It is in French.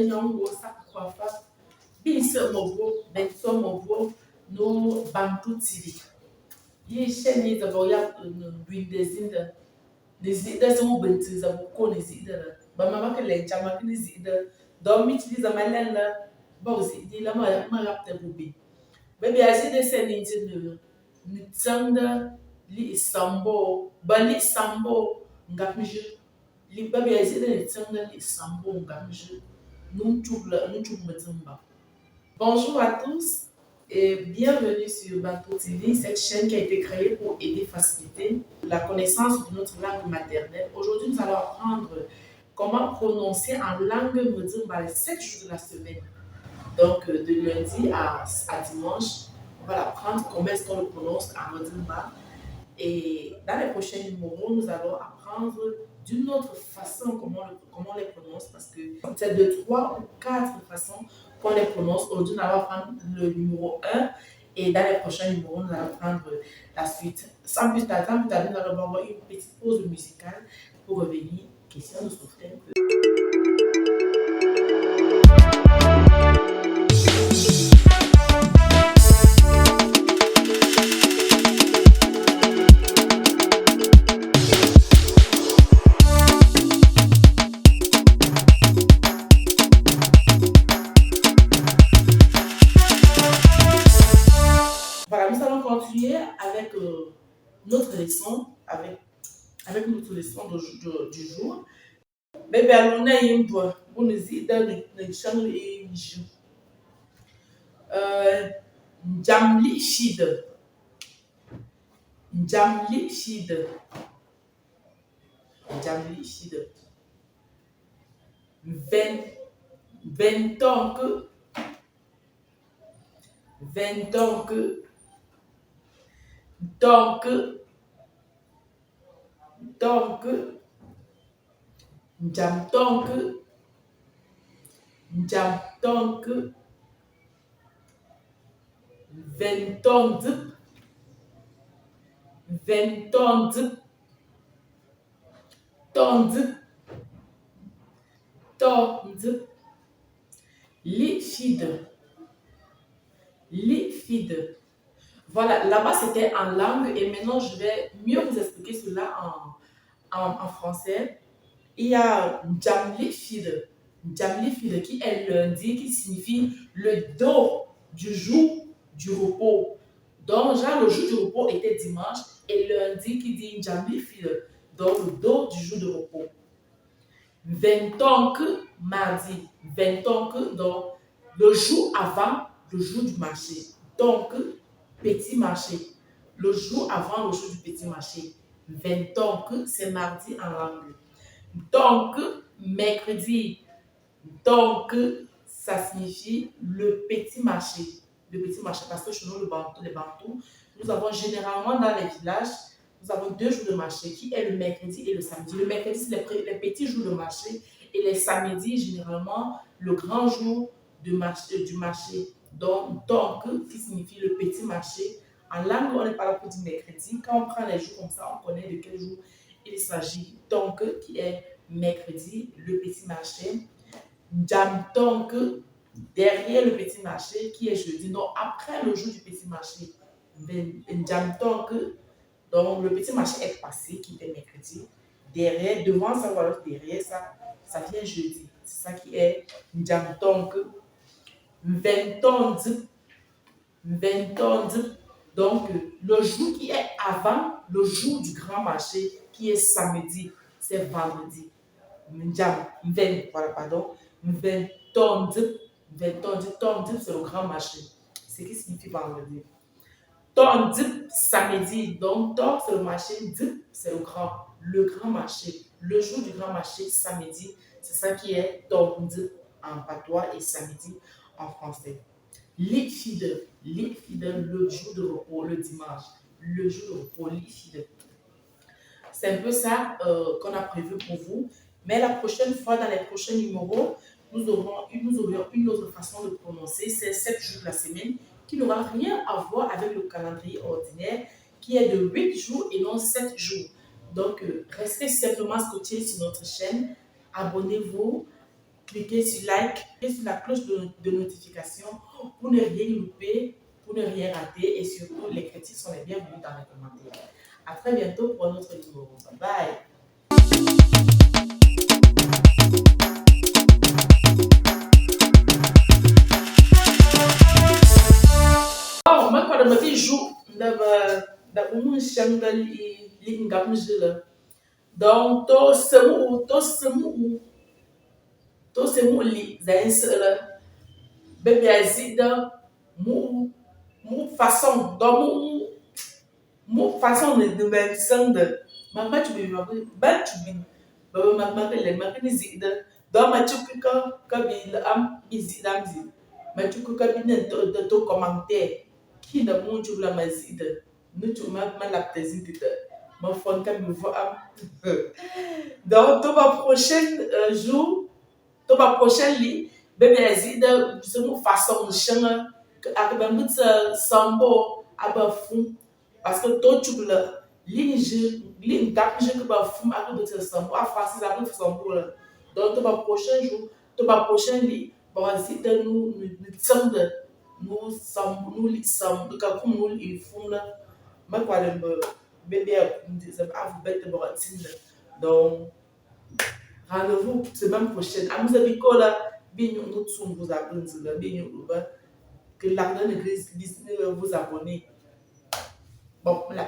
Nyongo, Sakwafa, Bisa Mobo, Benso Mobo, no Bantu Tili. Ye Sheni, the Boya, Windezinda, the Zida, some Bentis of Koni Zida, but Mamma Lenchamak is Zida, Domit is a Malanda, Bosi, the Lama Marapta Bubi. Baby, I see they send into the Nitsanda, Li Sambo, Bali Sambo, Ngamju. Li baby, I see they send Li Sambo, Ngamju. Bonjour à tous et bienvenue sur Bantu TV, cette chaîne qui a été créée pour aider et faciliter la connaissance de notre langue maternelle. Aujourd'hui, nous allons apprendre comment prononcer en langue Modimba les 7 jours de la semaine. Donc, de lundi à dimanche, on va apprendre comment est-ce qu'on le prononce en Modimba. Et dans les prochains numéros, nous allons apprendre d'une autre façon comment on les prononce, parce que c'est de 3 ou 4 façons qu'on les prononce. Aujourd'hui, nous allons apprendre le numéro 1 et dans les prochains numéros, nous allons apprendre la suite. Sans plus tarder, nous allons avoir une petite pause musicale pour revenir. Question de souffler un peu. Voilà, nous allons continuer avec notre leçon, avec notre leçon du jour. Bébé, allons nous nous aider dans le champ et Njamli Shid. Njamli Shid. Njamli Shid. 20 ans que 20 ans que donc njam donc 20 ans 20 ans tond Lifide. Voilà, là-bas c'était en langue et maintenant je vais mieux vous expliquer cela en français. Il y a Njamlifide qui est lundi, qui signifie le dos du jour du repos. Donc, genre, le jour du repos était dimanche et lundi qui dit Njamlifide, donc le dos du jour de repos. 20 ans que mardi, 20 ans que donc le jour avant le jour du marché. Donc, petit marché. Le jour avant le jour du petit marché. 20 ans que c'est mardi en langue. Donc, mercredi. Donc, ça signifie le petit marché. Le petit marché, parce que chez nous, les Bantous, nous avons généralement dans les villages, nous avons 2 jours de marché qui est le mercredi et le samedi. Le mercredi, c'est les petits jours de marché et les samedis, généralement, le grand jour du marché. Donc, qui signifie le petit marché. En langue, on n'est pas là pour dire mercredi. Quand on prend les jours comme ça, on connaît de quel jour il s'agit. Donc, qui est mercredi, le petit marché. Jam donc derrière le petit marché qui est jeudi, donc après le jour du petit marché. Jam donc le petit marché est passé qui était mercredi. Derrière, devant ça, voilà, derrière ça vient jeudi. C'est ça qui est Jam donc 20 ans. Donc le jour qui est avant le jour du grand marché qui est samedi, c'est vendredi. Njam, 20, voilà, pardon. 20 tonnes, c'est le grand marché. C'est ce qui signifie vendredi. Tonnes, samedi. Donc, tor, c'est le marché. Dip, c'est le grand marché. Le jour du grand marché, samedi, c'est ça qui est tonnes en patois et samedi en français. Liquide, le jour de repos, le dimanche. Le jour de repos, liquide. C'est un peu ça qu'on a prévu pour vous. Mais la prochaine fois, dans les prochains numéros, nous aurons une autre façon de prononcer. C'est 7 jours de la semaine qui n'aura rien à voir avec le calendrier ordinaire qui est de 8 jours et non 7 jours. Donc, restez simplement scotchés sur notre chaîne. Abonnez-vous cliquez sur like, cliquez sur la cloche de notification pour ne rien louper, pour ne rien rater et surtout les critiques sont les bienvenues dans les commentaires. À très bientôt pour un autre numéro. Bye bye. Oh, moi quand je me joue dans mon champ de l'ingam donc to semu li zain sele bébé azida mu façon donc mu façon de médecin de ma tu bi ba tu bi ba ma le ma ni zida donc ma tu ka bi am izida mzi ma tu ka bi ne to commentaire qui na mu tu la ma zida nu tu ma la zida ma fon ka bi vo am donc to ma prochaine jour to ma prochaine lit bébé azida semu façon de changa ak ba mut sambo aba fun parce que to tu la ligne gap je que ba fun ak ba sambo a français ak sambo la donc to ma prochain jour to ma prochaine lit ba azida nous tsam de nous sambo nous li sambo ka comme nous il fun la ma kwa le bébé a vous bête ba tinda donc rendez-vous semaine prochaine. À nous avez là, bien nous sommes vous abonnez là, bien que l'argent de vous abonner. Bon, la